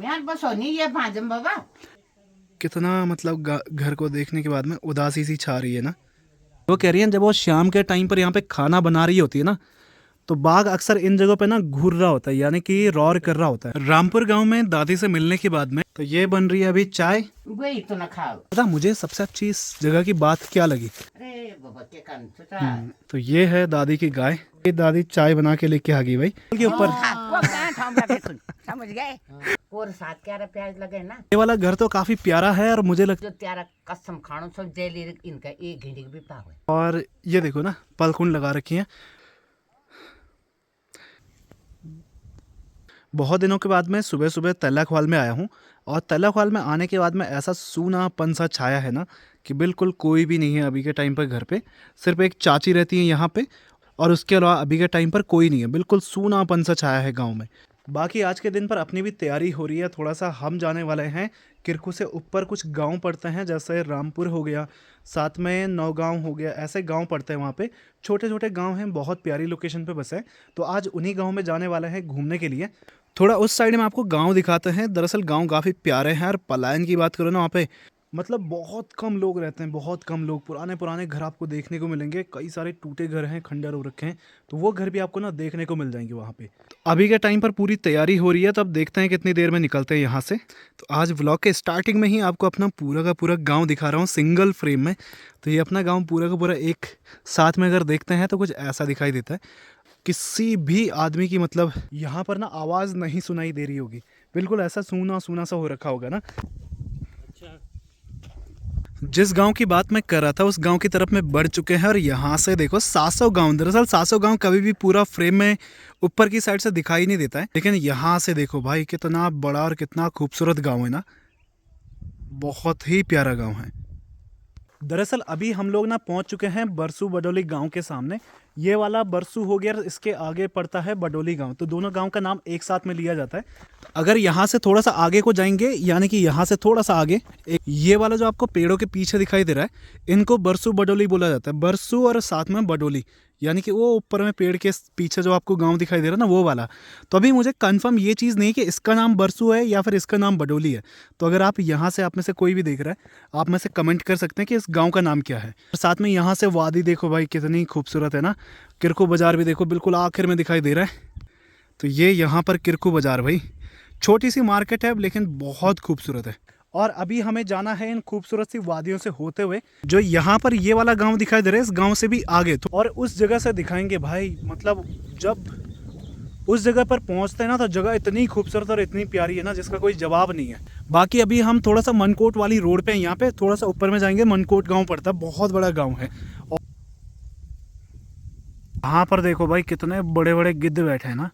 मैं बस नहीं ये भाजम बाबा। कितना मतलब घर को देखने के बाद में उदासी सी छा रही है ना। वो कह रही है जब वो शाम के टाइम पर यहाँ पे खाना बना रही होती है ना, तो बाघ अक्सर इन जगहों पे ना घूर रहा होता है, यानी कि रॉर कर रहा होता है। रामपुर गांव में दादी से मिलने के बाद में तो ये बन रही है अभी चाय। वही तो ना खाओ। पता मुझे सबसे अच्छी इस जगह की बात क्या लगी? अरे बाबा के कान छुटा। तो ये है दादी की गाय। ये दादी चाय बना के लेके आ गई भाई के ऊपर। वो कहाँ ठाऊंगा देखो, समझ गए। और साथ क्या प्याज लगे ना। ये वाला घर तो काफी प्यारा है और मुझे लगता जो त्यारा कसम खानो सब जेली इनका एक घंटे भी पावे। और ये देखो ना पलकुन लगा रखी है। बहुत दिनों के बाद मैं सुबह सुबह तल्लाखवाल में आया हूँ, और तल्लाखवाल में आने के बाद में ऐसा सूनापन सा छाया है ना कि बिल्कुल कोई भी नहीं है अभी के टाइम पर घर पे। सिर्फ एक चाची रहती है यहाँ पे, और उसके अलावा अभी के टाइम पर कोई नहीं है। बिल्कुल सूनापन सा छाया है गांव में। बाकी आज के दिन पर अपनी भी तैयारी हो रही है। थोड़ा सा हम जाने वाले हैं किरकू से ऊपर, कुछ गांव पड़ते हैं जैसे रामपुर हो गया, साथ में नौगांव हो गया, ऐसे गांव पड़ते हैं वहाँ पे। छोटे छोटे गांव हैं, बहुत प्यारी लोकेशन पे बसे हैं। तो आज उन्हीं गांव में जाने वाले हैं घूमने के लिए। थोड़ा उस साइड में आपको गांव दिखाते हैं। दरअसल गांव काफ़ी प्यारे हैं, और पलायन की बात करो ना वहाँ पे मतलब बहुत कम लोग रहते हैं, बहुत कम लोग। पुराने पुराने घर आपको देखने को मिलेंगे, कई सारे टूटे घर हैं, खंडर हो रखे हैं, तो वो घर भी आपको ना देखने को मिल जाएंगे वहाँ पे। तो अभी के टाइम पर पूरी तैयारी हो रही है, तो अब देखते हैं कितनी देर में निकलते हैं यहाँ से। तो आज व्लॉग के स्टार्टिंग में ही आपको अपना पूरा का पूरा गाँव दिखा रहा हूँ सिंगल फ्रेम में। तो ये अपना गाँव पूरा का पूरा एक साथ में अगर देखते हैं तो कुछ ऐसा दिखाई देता है। किसी भी आदमी की मतलब यहाँ पर ना आवाज़ नहीं सुनाई दे रही होगी। बिल्कुल ऐसा सूना सूना सा हो रखा होगा ना। जिस गांव की बात मैं कर रहा था उस गांव की तरफ में बढ़ चुके हैं, और यहाँ से देखो 700 गांव। दरअसल 700 गांव कभी भी पूरा फ्रेम में ऊपर की साइड से दिखाई नहीं देता है, लेकिन यहाँ से देखो भाई कितना बड़ा और कितना खूबसूरत गांव है ना। बहुत ही प्यारा गांव है। दरअसल अभी हम लोग ना पहुंच चुके हैं बरसू बडोली गांव के सामने। ये वाला बरसू हो गया, इसके आगे पड़ता है बडोली गांव। तो दोनों गांव का नाम एक साथ में लिया जाता है। अगर यहाँ से थोड़ा सा आगे को जाएंगे, यानी कि यहाँ से थोड़ा सा आगे एक ये वाला जो आपको पेड़ों के पीछे दिखाई दे रहा है, इनको बरसू बडोली बोला जाता है। बरसू और साथ में बडोली, यानी कि वो ऊपर में पेड़ के पीछे जो आपको गांव दिखाई दे रहा है ना, वो वाला। तो अभी मुझे कंफर्म ये चीज़ नहीं कि इसका नाम बरसू है या फिर इसका नाम बडोली है। तो अगर आप यहाँ से, आप में से कोई भी देख रहा है, आप में से कमेंट कर सकते हैं कि इस गांव का नाम क्या है। और साथ में यहाँ से वादी देखो भाई कितनी खूबसूरत है ना। किरकू बाज़ार भी देखो बिल्कुल आखिर में दिखाई दे रहा है। तो ये यहाँ पर किरकू बाज़ार भाई, छोटी सी मार्केट है लेकिन बहुत खूबसूरत है। और अभी हमें जाना है इन खूबसूरत सी वादियों से होते हुए, जो यहाँ पर ये वाला गांव दिखाई दे रहा है, इस गांव से भी आगे तो, और उस जगह से दिखाएंगे भाई। मतलब जब उस जगह पर पहुँचते हैं ना, तो जगह इतनी खूबसूरत और इतनी प्यारी है ना जिसका कोई जवाब नहीं है। बाकी अभी हम थोड़ा सा मनकोट वाली रोड पे हैं, यहाँ पे थोड़ा सा ऊपर में जाएंगे, मनकोट गाँव पड़ता है, बहुत बड़ा गाँव है। और यहाँ पर देखो भाई कितने बड़े बड़े गिद्ध बैठे हैं ना।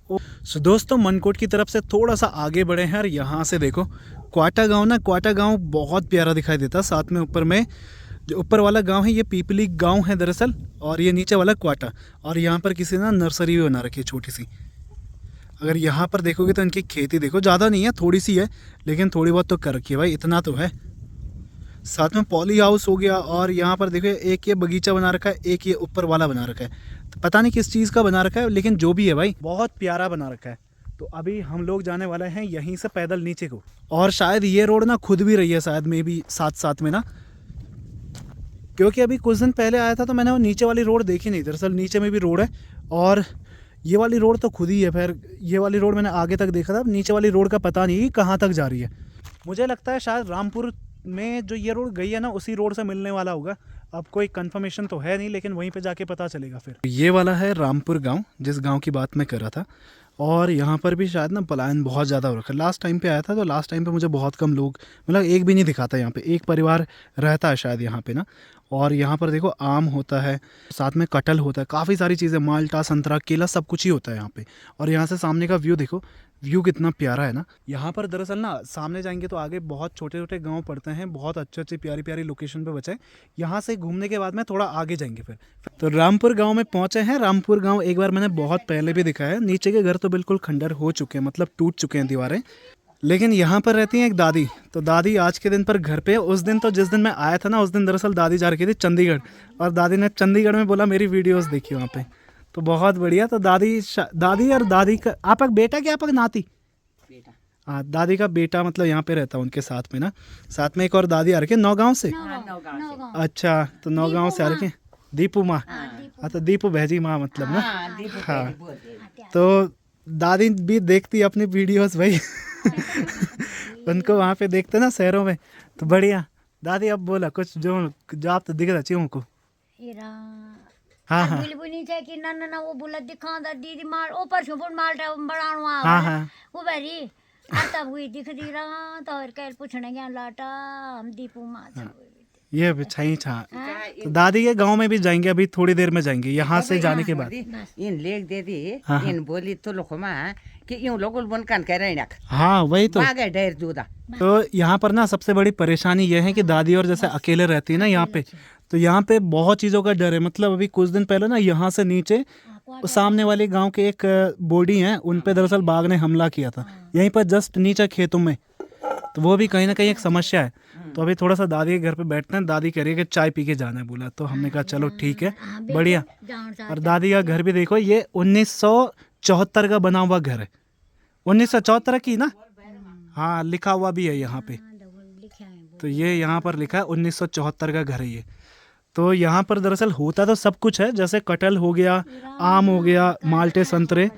सो दोस्तों मनकोट की तरफ से थोड़ा सा आगे बढ़े हैं, और यहाँ से देखो क्वाटा गांव ना, क्वाटा गांव बहुत प्यारा दिखाई देता है। साथ में ऊपर में जो ऊपर वाला गांव है ये पीपली गांव है दरअसल, और ये नीचे वाला क्वाटा। और यहाँ पर किसी ना नर्सरी भी बना रखी है छोटी सी। अगर यहाँ पर देखोगे तो इनकी खेती देखो, ज़्यादा नहीं है, थोड़ी सी है, लेकिन थोड़ी बहुत तो कर रखी है भाई, इतना तो है। साथ में पॉली हाउस हो गया, और यहाँ पर देखो एक ये बगीचा बना रखा है, एक ये ऊपर वाला बना रखा है। तो पता नहीं किस चीज़ का बना रखा है, लेकिन जो भी है भाई बहुत प्यारा बना रखा है। तो अभी हम लोग जाने वाले हैं यहीं से पैदल नीचे को, और शायद ये रोड ना खुद भी रही है शायद में भी साथ साथ में ना, क्योंकि अभी कुछ दिन पहले आया था तो मैंने वो नीचे वाली रोड देखी नहीं। दरअसल नीचे में भी रोड है, और ये वाली रोड तो खुद ही है। फिर ये वाली रोड मैंने आगे तक देखा था, नीचे वाली रोड का पता नहीं कहाँ तक जा रही है। मुझे लगता है शायद रामपुर में जो ये रोड गई है ना, उसी रोड से मिलने वाला होगा। अब कोई कंफर्मेशन तो है नहीं, लेकिन वहीं पे जाके पता चलेगा फिर। ये वाला है रामपुर गांव, जिस गांव की बात मैं कर रहा था। और यहाँ पर भी शायद ना पलायन बहुत ज़्यादा हो रखा है। लास्ट टाइम पे आया था तो लास्ट टाइम पे मुझे बहुत कम लोग, मतलब एक भी नहीं दिखा था यहाँ पे। एक परिवार रहता है शायद यहाँ पे ना। और यहाँ पर देखो आम होता है, साथ में कटहल होता है, काफ़ी सारी चीज़ें, माल्टा, संतरा, केला, सब कुछ ही होता है यहाँ पे। और यहाँ से सामने का व्यू देखो, व्यू कितना प्यारा है ना। यहाँ पर दरअसल ना सामने जाएंगे तो आगे बहुत छोटे छोटे गांव पड़ते हैं, बहुत अच्छे अच्छे प्यारी प्यारी लोकेशन पे बचे हैं। यहाँ से घूमने के बाद में थोड़ा आगे जाएंगे फिर। तो रामपुर गांव में पहुंचे हैं। रामपुर गांव एक बार मैंने बहुत पहले भी दिखाया है। नीचे के घर तो बिल्कुल खंडर हो चुके हैं, मतलब टूट चुके हैं दीवारें, लेकिन यहाँ पर रहती हैं एक दादी। तो दादी आज के दिन पर घर पे है। उस दिन तो जिस दिन मैं आया था ना, उस दिन दरअसल दादी जा रखी थी चंडीगढ़, और दादी ने चंडीगढ़ में बोला मेरी वीडियोस देखी वहाँ पे। तो बहुत बढ़िया। तो दादी और दादी का आपका बेटा क्या आपका नाती? बेटा हाँ, दादी का बेटा मतलब यहाँ पे रहता है उनके साथ में ना। साथ में एक और दादी आ रखे नौगांव से। हाँ, नौगांव से। अच्छा, तो नौगांव से आ रखे दीपू माँ। हाँ, तो दीपू भैजी माँ मतलब ना। हाँ, दीपू हाँ। तेरी बोलते हैं। तो दादी भी देखती है अपनी वीडियोस भाई। उनको वहाँ पे देखते ना शहरों में, तो बढ़िया। दादी अब बोला कुछ जो जो आप तो दिख रहा चाहिए उनको। हाँ हाँ बुलबुली थे कि ना ना वो बुला दिखांदा दीदी मार ऊपर से फोन मारता बनाणो आ हाँ हाँ वो बेरी तब हुई दिख दी रहा तो और कल पूछने गया लाटा हम दीपू माँ था ये भी छई छा। तो दादी के गांव में भी जाएंगे, अभी थोड़ी देर में जाएंगे यहाँ से जाने के बाद। इन लेख दे दी हाँ, हाँ। इन बोली तो लोखमा कि यूं लोगुल बन कान कह रहे हैं हाँ वही तो। बागे डेर दूधा। तो यहाँ पर ना सबसे बड़ी परेशानी ये है कि दादी और जैसे अकेले रहती है ना यहाँ पे, तो यहाँ पे बहुत चीज़ों का डर है। मतलब अभी कुछ दिन पहले ना यहाँ से नीचे सामने वाले गांव के एक बोडी हैं, उन पे दरअसल बाघ ने हमला किया था, यहीं पर जस्ट नीचे खेतों में। तो वो भी कहीं ना कहीं एक समस्या है। तो अभी थोड़ा सा दादी के घर पे बैठते हैं, दादी कह रही है कि चाय पी के जाना है बोला, तो हमने कहा चलो ठीक है बढ़िया। और दादी का घर भी देखो, ये 1974 का बना हुआ घर है, 1974 की ना। हाँ लिखा हुआ भी है यहाँ पे, तो ये यहाँ पर लिखा है 1974 का घर है ये। तो यहाँ पर दरअसल होता तो सब कुछ है, जैसे कटहल हो गया, आम हो गया, माल्टे संतरे,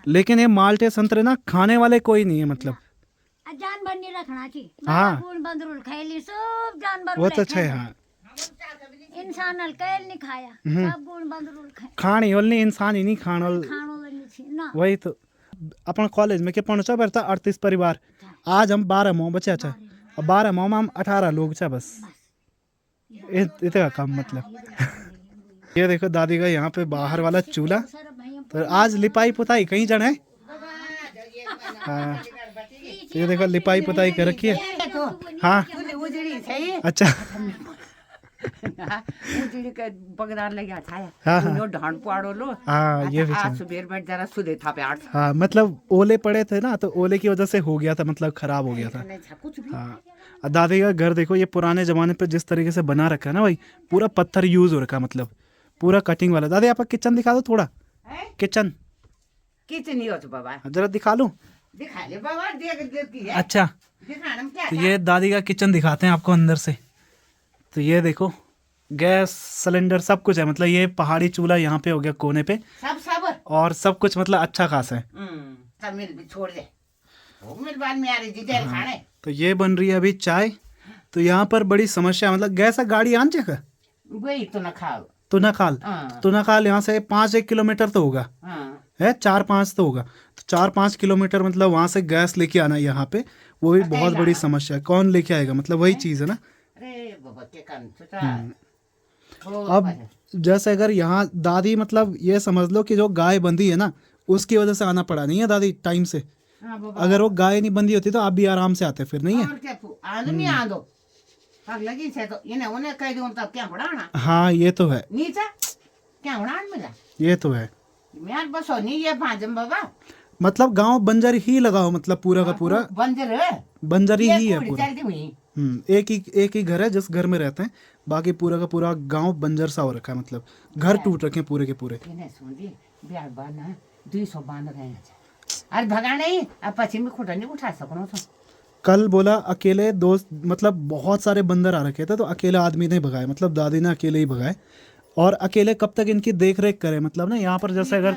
लेकिन ये माल्टे संतरे ना खाने वाले कोई नहीं है मतलब। जानवर नहीं रखना चाहिए। हाँ। गुण बंदरुल खाइली सब जानवर वो तो अच्छा है। हाँ इंसान कैल नहीं खाया सब गुण बंदरुल खाए खानी ओल नहीं, इंसान ही नहीं खानो खानो वाली थी ना। वही तो। अपन कॉलेज में क्या पहुंचा बैठता 38 परिवार, आज हम 12 मोह बचे अच्छा, और 12 मोह में हम 18 लोग चा बस, इतना कम मतलब। ये देखो दादी का यहाँ पे बाहर वाला चूल्हा, तो आज लिपाई पुताई कहीं जन है। हाँ ये देखो लिपाई पुताई कर रखी है। हाँ उजड़ी सही अच्छा। उजड़ी के बगदार लगे छाया। हाँ, हाँ। नो ढांड पाड़ो लो। हाँ ये भी आज चल। सुबह बैठ जरा सुदे था पे 8। हाँ मतलब ओले पड़े थे ना, तो ओले की वजह से हो गया था, मतलब खराब हो गया था। कुछ भी। हाँ और दादी का घर देखो, ये पुराने जमाने पे जिस तरीके से बना रखा है ना भाई, पूरा पत्थर यूज हो रखा है, मतलब पूरा कटिंग वाला। दादी आपका किचन दिखा दो थोड़ा, किचन किचन ही हो तो बाबा जरा दिखा लूं। दिखा ले बाबा, देख देती है अच्छा दिखाना में क्या तो ये दादी का किचन दिखाते हैं आपको अंदर से। तो ये देखो गैस सिलेंडर सब कुछ है, मतलब ये पहाड़ी चूल्हा यहाँ पे हो गया कोने पे, सब और सब कुछ मतलब अच्छा खासा है। सब मिल भी छोड़ दे वो मिल बाद में आ रही जी खाने। तो ये बन रही है अभी चाय। तो यहाँ पर बड़ी समस्या, मतलब गैस गाड़ी आन चेक वही तो ना खाओ तुनाखाल। तुनाखाल यहाँ से 5-1 किलोमीटर तो होगा, है 4-5 तो होगा। तो 4-5 किलोमीटर मतलब वहां से गैस लेके आना यहाँ पे, वो भी बहुत बड़ी समस्या है। कौन लेके आएगा, मतलब वही चीज है ना। अरे बाबा के कान अब जैसे अगर यहाँ दादी मतलब ये समझ लो कि जो गाय बंधी है ना, उसकी वजह से आना पड़ा नहीं है दादी टाइम से। अगर वो गाय नहीं बंधी होती तो आप भी आराम से आते, फिर नहीं है। आदमी आ दो पग लगी से तो इन्हें उन्हें कह दूं तब क्या पढ़ाना। हाँ ये तो है, नीचा क्या उड़ान मिला ये तो है। मैं बस हो नहीं ये भाजम बाबा, मतलब गांव बंजर ही लगाओ, मतलब पूरा का पूरा बंजर बंजर ही है पूरा। चलती हुई एक ही घर है जिस घर में रहते हैं, बाकी पूरा का पूरा गांव बंजर सा हो रखा है, मतलब घर टूट रखे हैं पूरे के पूरे। इन्हें सुन दी ब्याह बाना 200 बांध गए हैं। अरे भगा नहीं, अब पश्चिमी खुटा नहीं उठा सकूं तो। कल बोला अकेले दोस्त, मतलब बहुत सारे बंदर आ रखे थे, तो अकेला आदमी नहीं भगाए, मतलब दादी ने अकेले ही भगाए। और अकेले कब तक इनकी देख रेख करे, मतलब ना यहाँ पर जैसे अगर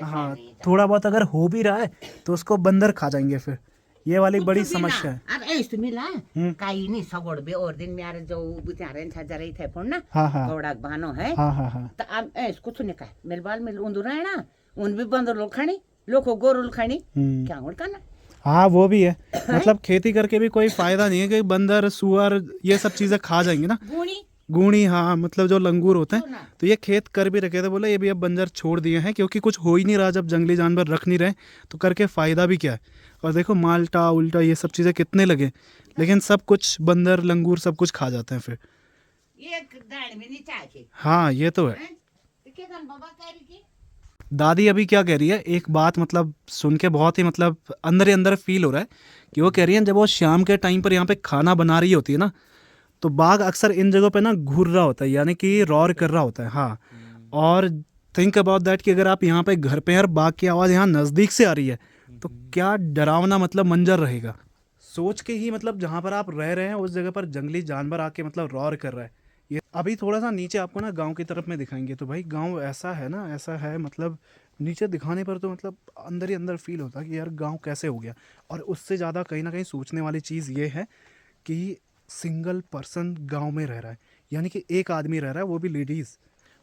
हाँ थोड़ा बहुत अगर हो भी रहा है तो उसको बंदर खा जाएंगे, फिर ये वाली बड़ी समस्या है। अब ऐसे मिला काही नहीं सगोड़ बे और दिन में आ रहे जो बेचारे छजा रही थे फोन ना। हाँ हाँ गौड़ा भानो है। हाँ हाँ हाँ तो अब ऐसे कुछ नहीं कहा मेलबाल में उंदुरा है ना, उन भी बंदर लोग खानी लोग गोरुल खानी क्या उड़ करना। हाँ वो भी है, मतलब खेती करके भी कोई फायदा नहीं है कि बंदर सुअर ये सब चीजें खा जाएंगे ना। गूणी हाँ मतलब जो लंगूर होते हैं, तो ये खेत कर भी रखे थे, बोले ये भी अब बंजर छोड़ दिए हैं क्योंकि कुछ हो ही नहीं रहा। जब जंगली जानवर रख नहीं रहे तो करके फायदा भी क्या है। और देखो माल्टा उल्टा ये सब चीजें कितने लगे, लेकिन सब कुछ बंदर लंगूर सब कुछ खा जाते हैं फिर। हाँ ये तो है। दादी अभी क्या कह रही है, एक बात मतलब सुन के बहुत ही मतलब अंदर ही अंदर फील हो रहा है कि वो कह रही है जब वो शाम के टाइम पर यहाँ पे खाना बना रही होती है ना, तो बाघ अक्सर इन जगहों पे ना घूर रहा होता है, यानी कि रॉर कर रहा होता है। हाँ और थिंक अबाउट दैट कि अगर आप यहाँ पे घर पे हैं और बाघ की आवाज़ यहाँ नज़दीक से आ रही है तो क्या डरावना मतलब मंजर रहेगा। सोच के ही मतलब जहाँ पर आप रह रहे हैं उस जगह पर जंगली जानवर आके मतलब रॉर कर रहा है। ये अभी थोड़ा सा नीचे आपको ना गांव की तरफ में दिखाएंगे। तो भाई गांव ऐसा है ना, ऐसा है मतलब नीचे दिखाने पर तो मतलब अंदर ही अंदर फील होता है कि यार गांव कैसे हो गया। और उससे ज़्यादा कहीं ना कहीं सोचने वाली चीज़ ये है कि सिंगल पर्सन गांव में रह रहा है, यानी कि एक आदमी रह रहा है, वो भी लेडीज़।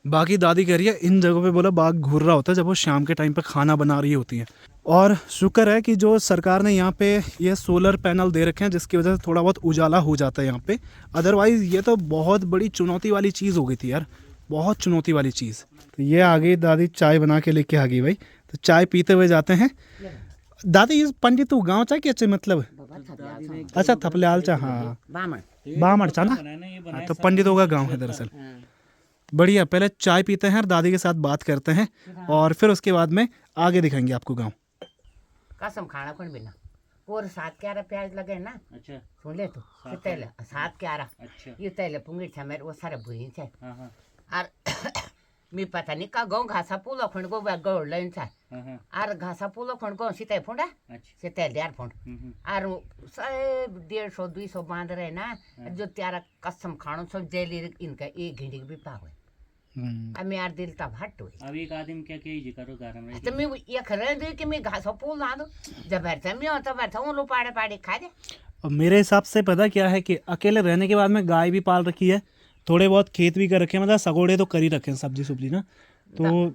बाकी दादी कह रही है इन जगहों पे बोला बाघ घूर रहा होता है जब वो शाम के टाइम पे खाना बना रही होती है। और शुक्र है कि जो सरकार ने यहाँ पे ये सोलर पैनल दे रखे हैं जिसकी वजह से थोड़ा बहुत उजाला हो जाता है यहाँ पे। अदरवाइज़ ये तो बहुत बड़ी चुनौती वाली चीज़ हो गई थी यार, बहुत चुनौती वाली चीज़। तो ये आ गई दादी, चाय बना के लेके आ गई भाई। तो चाय पीते हुए जाते हैं। दादी इस पंडित तू गाँव चाह कि अच्छे मतलब अच्छा थपल्याल चा, हाँ बामण चा ना, हाँ, तो पंडितों का गाँव है दरअसल। बढ़िया, पहले चाय पीते हैं और दादी के साथ बात करते हैं और फिर उसके बाद में आगे दिखाएंगे आपको गांव। कसम खाना कौन बिना पूरे 7-11 प्याज लगे ना। अच्छा सुन ले तू तेल 7-11। अच्छा ये तेल पुंगी छे मेरे वो सारे भुई छे। और मी पता नहीं का गाँव घासा पुलो खंड गो गौड़ लाइन छे और घासा पुलो खंड गो सीते फुंडा सीते देर फुंड और सब 150-200 बांध रहे ना जो त्यारा कसम खानो सब जेली इनका एक घिंडी भी पावे। अब मैं यार दिल तब हट हुई। अब एक आदमी क्या जी करो गरम रही तो मैं ये खरे दे कि मैं घासो पुल ला दूं जब बैठा मैं होता बैठा हूं लो पाड़े पाड़े खा दे। अब मेरे हिसाब से पता क्या है कि अकेले रहने के बाद में गाय भी पाल रखी है, थोड़े बहुत खेत भी कर रखे हैं, मतलब सगोड़े तो कर ही रखे हैं, सब्जी सुब्जी ना, तो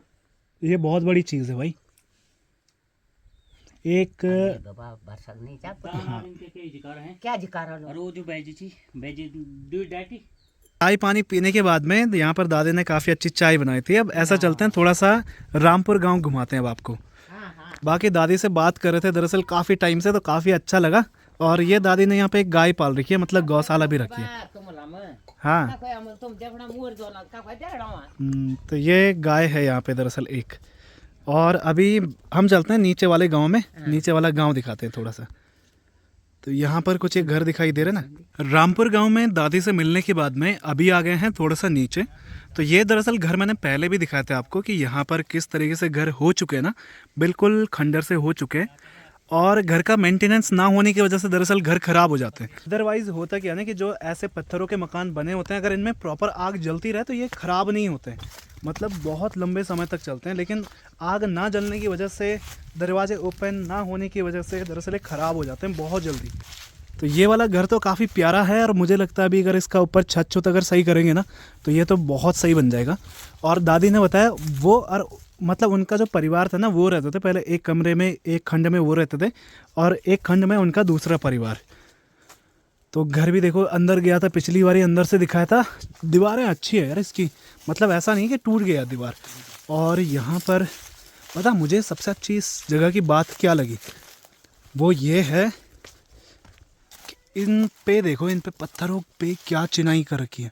ये बहुत बड़ी चीज़ है भाई। एक नहीं क्या जिकार चाय पानी पीने के बाद में यहाँ पर दादी ने काफ़ी अच्छी चाय बनाई थी। अब ऐसा चलते हैं थोड़ा सा रामपुर गांव घुमाते हैं अब आपको। बाकी दादी से बात कर रहे थे दरअसल काफ़ी टाइम से, तो काफ़ी अच्छा लगा। और ये दादी ने यहाँ पे एक गाय पाल रखी है, मतलब गौशाला भी रखी है। हाँ तो ये गाय है यहाँ पे दरअसल एक। और अभी हम चलते हैं नीचे वाले गांव में, नीचे वाला गांव दिखाते हैं थोड़ा सा। तो यहाँ पर कुछ एक घर दिखाई दे रहा है ना। रामपुर गांव में दादी से मिलने के बाद में अभी आ गए हैं थोड़ा सा नीचे। तो ये दरअसल घर मैंने पहले भी दिखाया था आपको कि यहाँ पर किस तरीके से घर हो चुके हैं ना, बिल्कुल खंडर से हो चुके हैं। और घर का मेंटेनेंस ना होने की वजह से दरअसल घर खराब हो जाते हैं। अदरवाइज होता क्या है ना कि जो ऐसे पत्थरों के मकान बने होते हैं, अगर इनमें प्रॉपर आग जलती रहे तो ये ख़राब नहीं होते हैं, मतलब बहुत लंबे समय तक चलते हैं। लेकिन आग ना जलने की वजह से, दरवाजे ओपन ना होने की वजह से दरअसल ये ख़राब हो जाते हैं बहुत जल्दी। तो ये वाला घर तो काफ़ी प्यारा है और मुझे लगता है अभी अगर इसका ऊपर छत छत अगर सही करेंगे ना तो ये तो बहुत सही बन जाएगा। और दादी ने बताया वो और मतलब उनका जो परिवार था ना वो रहते थे पहले एक कमरे में, एक खंड में वो रहते थे और एक खंड में उनका दूसरा परिवार। तो घर भी देखो अंदर गया था पिछली बार, अंदर से दिखाया था। दीवारें अच्छी है यार इसकी, मतलब ऐसा नहीं कि टूट गया दीवार। और यहाँ पर पता मुझे सबसे अच्छी इस जगह की बात क्या लगी, वो ये है कि इन पे देखो, इन पे पत्थरों पे क्या चिनाई कर रखी है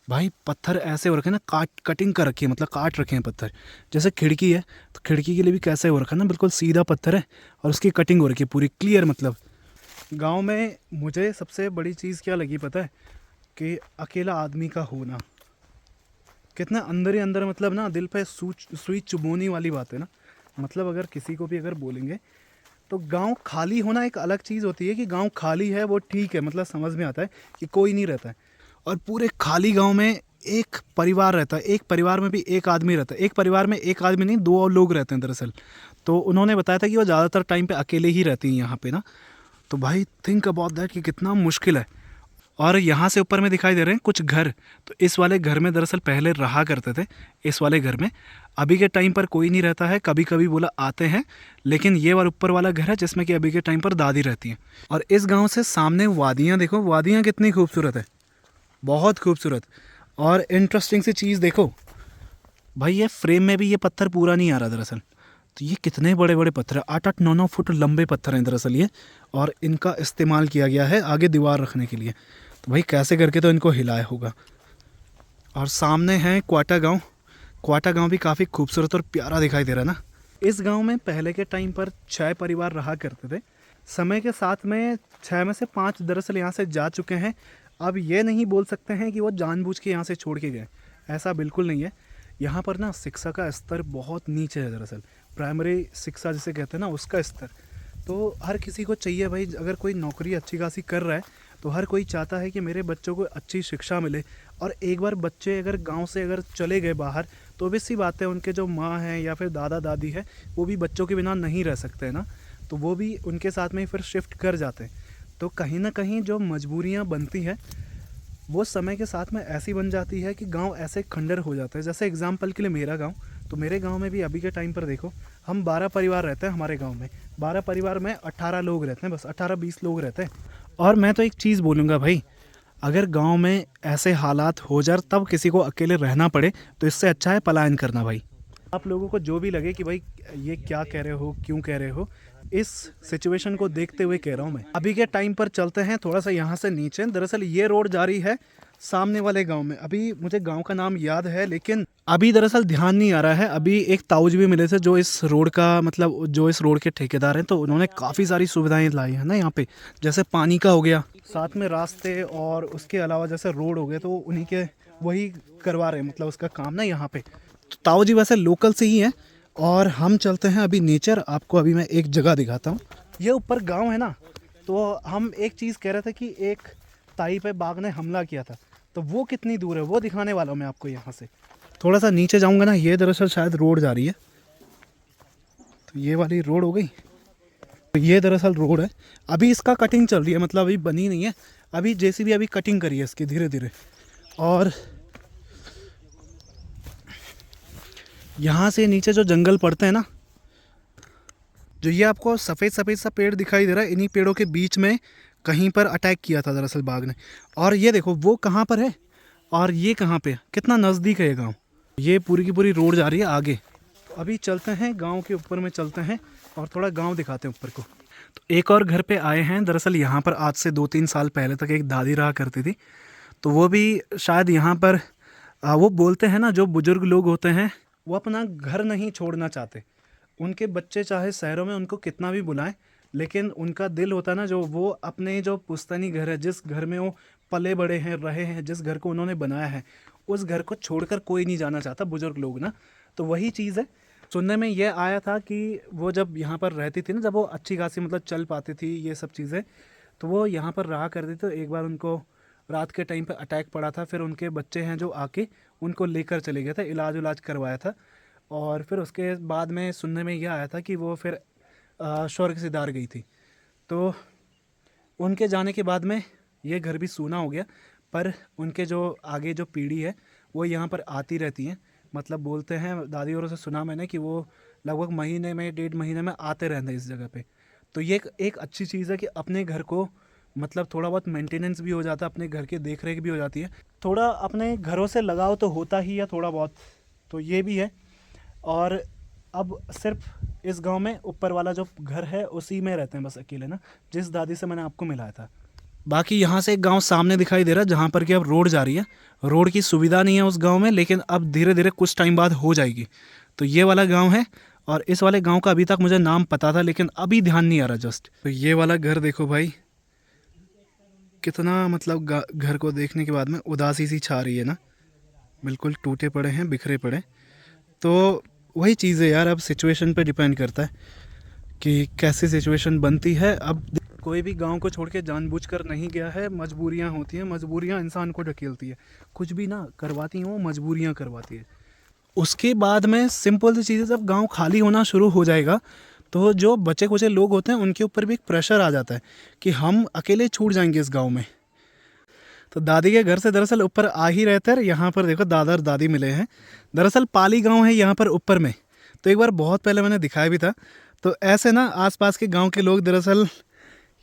भाई। पत्थर ऐसे हो रखे हैं ना, कटिंग कर रखी है, मतलब काट रखे हैं पत्थर। जैसे खिड़की है तो खिड़की के लिए भी कैसे हो रखा है ना, बिल्कुल सीधा पत्थर है और उसकी कटिंग हो रखी है पूरी क्लियर। मतलब गांव में मुझे सबसे बड़ी चीज़ क्या लगी पता है, कि अकेला आदमी का होना कितना अंदर ही अंदर, मतलब ना दिल पे सुई चुभोने वाली बात है ना। मतलब अगर किसी को भी अगर बोलेंगे तो गांव खाली होना एक अलग चीज़ होती है कि गांव खाली है वो ठीक है, मतलब समझ में आता है कि कोई नहीं रहता है। और पूरे खाली गांव में एक परिवार रहता है, एक परिवार में भी एक आदमी रहता है। एक परिवार में एक आदमी नहीं, 2 और लोग रहते हैं दरअसल। तो उन्होंने बताया था कि वो ज़्यादातर टाइम पे अकेले ही रहती हैं यहाँ पे ना। तो भाई थिंक अबाउट दैट कि कितना मुश्किल है। और यहाँ से ऊपर में दिखाई दे रहे हैं कुछ घर। तो इस वाले घर में दरअसल पहले रहा करते थे, इस वाले घर में। अभी के टाइम पर कोई नहीं रहता है, कभी कभी बोला आते हैं। लेकिन ये वाला ऊपर वाला घर है जिसमें कि अभी के टाइम पर दादी रहती हैं। और इस गाँव से सामने वादियाँ देखो, वादियाँ कितनी खूबसूरत है, बहुत खूबसूरत। और इंटरेस्टिंग सी चीज़ देखो भाई, ये फ्रेम में भी ये पत्थर पूरा नहीं आ रहा दरअसल। तो ये कितने बड़े बड़े पत्थर हैं, 8-8, 9-9 फुट लंबे पत्थर हैं दरअसल ये। और इनका इस्तेमाल किया गया है आगे दीवार रखने के लिए। तो भाई कैसे करके तो इनको हिलाया होगा। और सामने है क्वाटा गांव। क्वाटा गांव भी काफ़ी खूबसूरत और प्यारा दिखाई दे रहा है ना। इस गांव में पहले के टाइम पर 6 परिवार रहा करते थे। समय के साथ में 6 में से 5 दरअसल यहाँ से जा चुके हैं। अब ये नहीं बोल सकते हैं कि वो जानबूझ के यहाँ से छोड़ के गए, ऐसा बिल्कुल नहीं है। यहाँ पर ना शिक्षा का स्तर बहुत नीचे है दरअसल, प्राइमरी शिक्षा जिसे कहते हैं ना उसका स्तर। तो हर किसी को चाहिए भाई, अगर कोई नौकरी अच्छी खासी कर रहा है तो हर कोई चाहता है कि मेरे बच्चों को अच्छी शिक्षा मिले। और एक बार बच्चे अगर गांव से अगर चले गए बाहर तो obvious सी बात है उनके जो माँ हैं या फिर दादा दादी है वो भी बच्चों के बिना नहीं रह सकते ना, तो वो भी उनके साथ में ही फिर शिफ्ट कर जाते हैं। तो कहीं ना कहीं जो मजबूरियाँ बनती हैं वो समय के साथ में ऐसी बन जाती है कि गांव ऐसे खंडर हो जाता है। जैसे एग्जांपल के लिए मेरा गांव, तो मेरे गांव में भी अभी के टाइम पर देखो हम 12 परिवार रहते हैं हमारे गांव में। 12 परिवार में 18 लोग रहते हैं, बस 18-20 लोग रहते हैं। और मैं तो एक चीज़ बोलूँगा भाई, अगर गांव में ऐसे हालात हो जाए तब किसी को अकेले रहना पड़े तो इससे अच्छा है पलायन करना भाई। आप लोगों को जो भी लगे कि भाई ये क्या कह रहे हो, क्यों कह रहे हो, इस सिचुएशन को देखते हुए कह रहा हूँ मैं। अभी के टाइम पर चलते हैं थोड़ा सा यहाँ से नीचे। दरअसल ये रोड जा रही है सामने वाले गांव में। अभी मुझे गांव का नाम याद है लेकिन अभी दरअसल ध्यान नहीं आ रहा है। अभी एक ताऊज भी मिले थे जो इस रोड का मतलब जो इस रोड के ठेकेदार हैं, तो उन्होंने काफ़ी सारी सुविधाएं लाई हैं ना यहाँ पे, जैसे पानी का हो गया, साथ में रास्ते, और उसके अलावा जैसे रोड हो गए तो उन्हीं के वही करवा रहे हैं मतलब उसका काम ना यहाँ पे। तो ताऊ जी वैसे लोकल से ही हैं। और हम चलते हैं अभी नेचर। आपको अभी मैं एक जगह दिखाता हूँ। ये ऊपर गांव है ना, तो हम एक चीज़ कह रहे थे कि एक ताई पे बाघ ने हमला किया था, तो वो कितनी दूर है वो दिखाने वाला हूँ मैं आपको। यहाँ से थोड़ा सा नीचे जाऊँगा ना, ये दरअसल शायद रोड जा रही है, तो ये वाली रोड हो गई। तो ये दरअसल रोड है, अभी इसका कटिंग चल रही है, मतलब अभी बनी नहीं है, अभी जेसीबी अभी कटिंग करी है इसकी धीरे धीरे। और यहाँ से नीचे जो जंगल पड़ते हैं ना, जो ये आपको सफ़ेद सफ़ेद सा पेड़ दिखाई दे रहा है, इन्हीं पेड़ों के बीच में कहीं पर अटैक किया था दरअसल बाघ ने। और ये देखो वो कहाँ पर है और ये कहाँ पे, कितना नज़दीक है ये गांव। ये पूरी की पूरी रोड जा रही है आगे। तो अभी चलते हैं गांव के ऊपर में चलते हैं और थोड़ा गांव दिखाते हैं ऊपर को। तो एक और घर पे आए हैं। दरअसल यहाँ पर आज से 2-3 साल पहले तक एक दादी रहा करती थी, तो वो भी शायद यहाँ पर वो बोलते हैं ना जो बुज़ुर्ग लोग होते हैं वो अपना घर नहीं छोड़ना चाहते। उनके बच्चे चाहे शहरों में उनको कितना भी बुलाएं, लेकिन उनका दिल होता है ना जो वो अपने जो पुश्तैनी घर है, जिस घर में वो पले बड़े हैं, रहे हैं, जिस घर को उन्होंने बनाया है, उस घर को छोड़कर कोई नहीं जाना चाहता, बुजुर्ग लोग ना। तो वही चीज़ है। सुनने में ये आया था कि वो जब यहाँ पर रहती थी ना, जब वो अच्छी खासी मतलब चल पाती थी ये सब चीज़ें, तो वो यहाँ पर रहा करती थी। तो एक बार उनको रात के टाइम पे अटैक पड़ा था, फिर उनके बच्चे हैं जो आके उनको लेकर चले गए थे, इलाज उलाज करवाया था। और फिर उसके बाद में सुनने में यह आया था कि वो फिर स्वर्ग सिधार गई थी। तो उनके जाने के बाद में ये घर भी सूना हो गया, पर उनके जो आगे जो पीढ़ी है वो यहाँ पर आती रहती हैं। मतलब बोलते हैं, दादी औरों से सुना मैंने कि वो लगभग महीने में 1.5 महीने में आते रहते हैं इस जगह पे। तो ये एक अच्छी चीज़ है कि अपने घर को मतलब थोड़ा बहुत मेंटेनेंस भी हो जाता है, अपने घर की देख रेख भी हो जाती है, थोड़ा अपने घरों से लगाव तो होता ही है थोड़ा बहुत, तो ये भी है। और अब सिर्फ इस गांव में ऊपर वाला जो घर है उसी में रहते हैं बस अकेले ना, जिस दादी से मैंने आपको मिलाया था। बाकी यहाँ से एक गांव सामने दिखाई दे रहा है जहाँ पर कि अब रोड जा रही है। रोड की सुविधा नहीं है उस गांव में, लेकिन अब धीरे धीरे कुछ टाइम बाद हो जाएगी। तो ये वाला गांव है, और इस वाले गांव का अभी तक मुझे नाम पता था लेकिन अभी ध्यान नहीं आ रहा जस्ट। तो ये वाला घर देखो भाई, कितना मतलब घर को देखने के बाद में उदासी सी छा रही है ना, बिल्कुल टूटे पड़े हैं, बिखरे पड़े। तो वही चीज़ है यार, अब सिचुएशन पे डिपेंड करता है कि कैसी सिचुएशन बनती है। अब कोई भी गांव को छोड़ के जानबूझकर नहीं गया है, मजबूरियां होती हैं, मजबूरियां इंसान को ढकेलती है, कुछ भी ना करवाती हैं वो मजबूरियां करवाती है। उसके बाद में सिंपल सी चीज़ है, जब गांव खाली होना शुरू हो जाएगा तो जो बचे कुचे लोग होते हैं उनके ऊपर भी एक प्रेशर आ जाता है कि हम अकेले छूट जाएंगे इस गाँव में। तो दादी के घर से दरअसल ऊपर आ ही रहते हैं। यहाँ पर देखो दादा और दादी मिले हैं। दरअसल पाली गांव है यहाँ पर ऊपर में, तो एक बार बहुत पहले मैंने दिखाया भी था। तो ऐसे ना आसपास के गांव के लोग दरअसल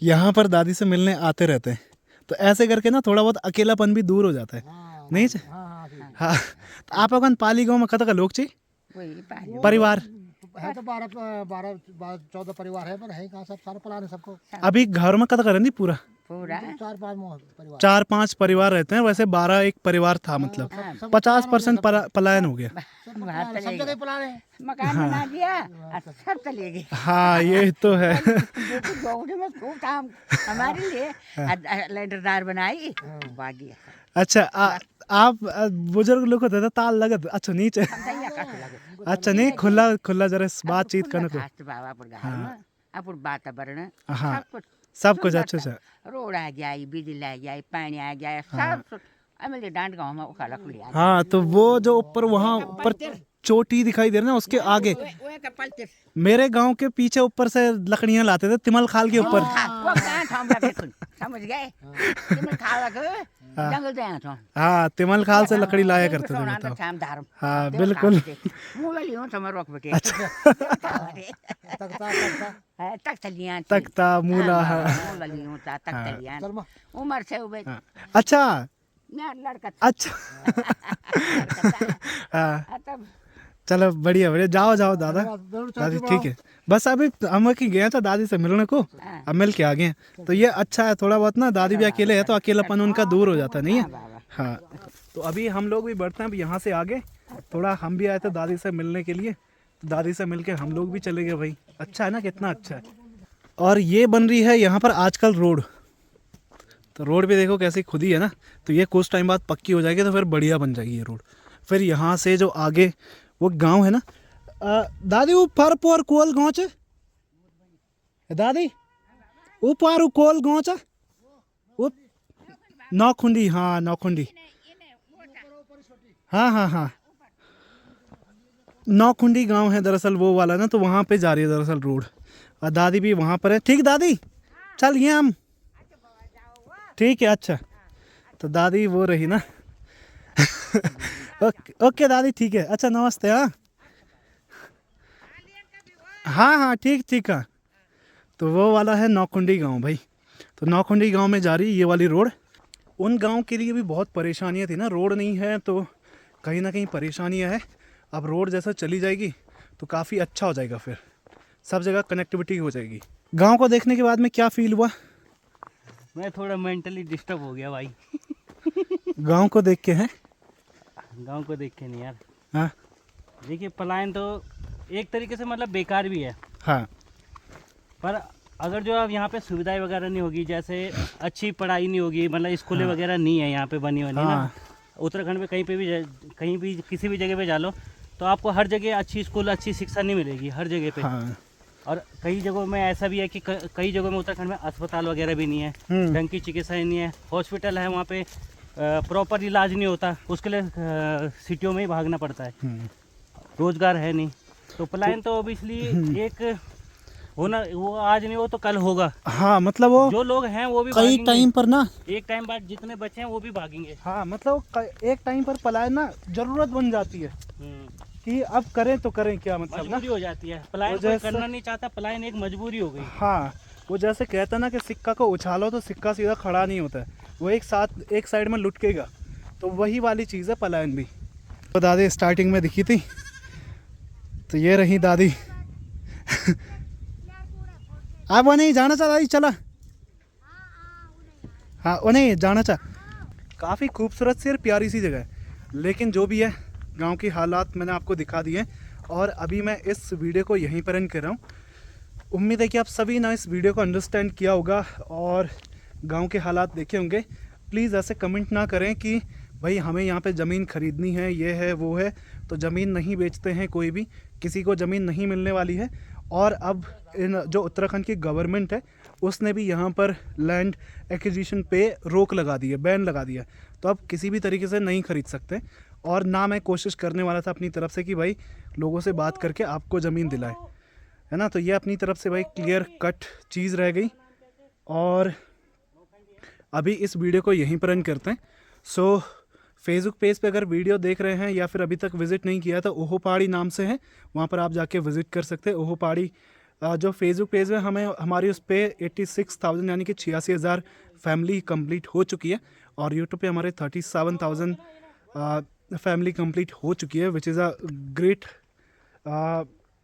यहाँ पर दादी से मिलने आते रहते हैं। तो ऐसे करके ना थोड़ा बहुत अकेलापन भी दूर हो जाता है। नहीं हाँ। तो आप अगर पाली गाँव में कत का लोग चाहिए परिवार है, तो 12-14 परिवार है, पर है कहाँ सब सारे पलाने सबको। अभी घर में कत करें पूरा 4-5 परिवार रहते हैं। वैसे 12 एक परिवार था, मतलब 50% पलायन हो गया। सब जगह पलाने, मकान बना दिया, सब चले गए। हाँ ये तो है। हमारे लिए लेंटरदार बनाई, बागी अच्छा आप बुजुर्ग लोग होते थे ताल लगत अच्छा नीचे समझाइया कष्ट लगे अच्छा नहीं खुला खुला जरा बातचीत करने को खास बाबा अपन घर में अपन वातावरण हाँ सब कुछ सब कुछ सुंदरता। अच्छा अच्छा रोड आ गया बिजली आ गया पानी आ गया सब अमेले डांट गाँव में उखा लकड़ी आ हाँ तो वो जो ऊपर वहाँ ऊपर चोटी दिखाई दे रही ना उसके आगे वो का पलते मेरे गांव के पीछे ऊपर से लकड़ियां लाते थे तिमल खाल के ऊपर वो गांठ हम देखो समझ गए तुम खावा के जंगल जाए तो हाँ तिमल खाल से लकड़ी लाया करते थे बताओ शाम धारम हाँ बिल्कुल मुँह लियो तो मैं रोक बेटे तक लिया तख्ता मूला हाँ मुँह लियो तक लिया चल उम्र से उबे अच्छा लड़का अच्छा हाँ चलो बढ़िया बढ़िया जाओ जाओ दादा दादी ठीक है बस अभी हम की गया था दादी से मिलने को अब मिल के आ गए हैं। तो ये अच्छा है थोड़ा बहुत ना दादी भी अकेले है तो अकेलापन उनका दूर हो जाता नहीं है हाँ तो अभी हम लोग भी बढ़ते हैं अब यहाँ से आगे थोड़ा हम भी आए थे दादी से मिलने के लिए तो दादी से मिल के हम लोग भी चले गए भाई अच्छा है ना कितना अच्छा है और ये बन रही है यहाँ पर आजकल रोड तो रोड भी देखो कैसी खुदी है ना तो ये कुछ टाइम बाद पक्की हो जाएगी तो फिर बढ़िया बन जाएगी ये रोड फिर यहाँ से जो आगे वो गांव है ना दादी वो पर पोर कोल गाँव च दादी वो पार कोल गाँव च वो नौखुंडी हाँ नौखुंडी हाँ हाँ हाँ नौखुंडी गांव है दरअसल वो वाला ना तो वहाँ पे जा रही है दरअसल रोड और दादी भी वहाँ पर है ठीक दादी चल ये हम ठीक है अच्छा तो दादी वो रही ना ओके दादी ठीक है अच्छा नमस्ते हाँ हाँ हाँ ठीक ठीक है तो वो वाला है नौखुंडी गांव भाई तो नौखुंडी गांव में जा रही है ये वाली रोड उन गांव के लिए भी बहुत परेशानियां थी ना रोड नहीं है तो कहीं ना कहीं परेशानियां है अब रोड जैसा चली जाएगी तो काफ़ी अच्छा हो जाएगा फिर सब जगह कनेक्टिविटी हो जाएगी गांव को देखने के बाद में क्या फील हुआ मैं थोड़ा मेंटली डिस्टर्ब हो गया भाई गांव को देख के हैं गांव को देख के नहीं यार हाँ देखिए पलायन तो एक तरीके से मतलब बेकार भी है हाँ पर अगर जो अब यहाँ पे सुविधाएं वगैरह नहीं होगी जैसे अच्छी पढ़ाई नहीं होगी मतलब स्कूलें वगैरह नहीं है यहाँ पे बनी बनी ना उत्तराखंड में कहीं भी किसी भी जगह पे जा लो तो आपको हर जगह अच्छी स्कूल अच्छी शिक्षा नहीं मिलेगी हर जगह पे हाँ और कई जगहों में ऐसा भी है कि कई जगहों में उत्तराखंड में अस्पताल वगैरह भी नहीं है ढंग की चिकित्सा नहीं है हॉस्पिटल है वहाँ पे प्रॉपर इलाज नहीं होता उसके लिए सिटियों में ही भागना पड़ता है रोजगार है नहीं तो पलायन तो ऑब्वियसली एक होना वो आज नहीं हो तो कल होगा हाँ मतलब वो जो लोग हैं वो भी कई भागेंगे। टाइम पर ना एक टाइम बाद जितने बचे हैं वो भी भागेंगे हाँ मतलब एक टाइम पर पलायन ना जरूरत बन जाती है कि अब करें तो करें क्या मतलब ना मजबूरी हो जाती है पलायन कोई करना नहीं चाहता पलायन एक मजबूरी हो गई हाँ वो जैसे कहता ना कि सिक्का को उछालो तो सिक्का सीधा खड़ा नहीं होता है वो एक साइड में लुटकेगा तो वही वाली चीज़ है पलायन भी तो दादी स्टार्टिंग में दिखी थी तो ये रही दादी आप वो नहीं जाना चाह दादी चला हाँ वो नहीं जाना चाह काफ़ी खूबसूरत सी और प्यारी सी जगह है लेकिन जो भी है गांव की हालात मैंने आपको दिखा दिए और अभी मैं इस वीडियो को यहीं पर एंड कर रहा हूँ उम्मीद है कि आप सभी ना इस वीडियो को अंडरस्टैंड किया होगा और गांव के हालात देखे होंगे प्लीज़ ऐसे कमेंट ना करें कि भाई हमें यहाँ पे ज़मीन ख़रीदनी है ये है वो है तो ज़मीन नहीं बेचते हैं कोई भी किसी को ज़मीन नहीं मिलने वाली है और अब इन जो उत्तराखंड की गवर्नमेंट है उसने भी यहाँ पर लैंड एक्विजिशन पे रोक लगा दी है बैन लगा दिया तो अब किसी भी तरीके से नहीं ख़रीद सकते और ना मैं कोशिश करने वाला था अपनी तरफ से कि भाई लोगों से बात करके आपको ज़मीन दिलाए है ना तो ये अपनी तरफ से भाई क्लियर कट चीज़ रह गई और अभी इस वीडियो को यहीं पर एंड करते हैं सो फेसबुक पेज पे अगर वीडियो देख रहे हैं या फिर अभी तक विज़िट नहीं किया तो ओहो पहाड़ी नाम से है वहाँ पर आप जाके विज़िट कर सकते हैं ओहो पहाड़ी जो फेसबुक पेज है हमें हमारी उस पर 86,000 यानी कि 86,000 फैमिली कंप्लीट हो चुकी है और यूट्यूब पे हमारे 37,000 फैमिली कंप्लीट हो चुकी है विच इज़ अ ग्रेट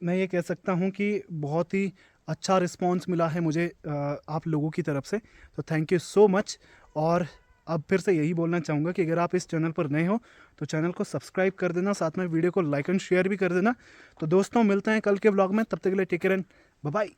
मैं ये कह सकता हूँ कि बहुत ही अच्छा रिस्पांस मिला है मुझे आप लोगों की तरफ से तो थैंक यू सो मच और अब फिर से यही बोलना चाहूँगा कि अगर आप इस चैनल पर नए हो तो चैनल को सब्सक्राइब कर देना साथ में वीडियो को लाइक एंड शेयर भी कर देना तो दोस्तों मिलते हैं कल के व्लॉग में तब तक के लिए take care and bye bye.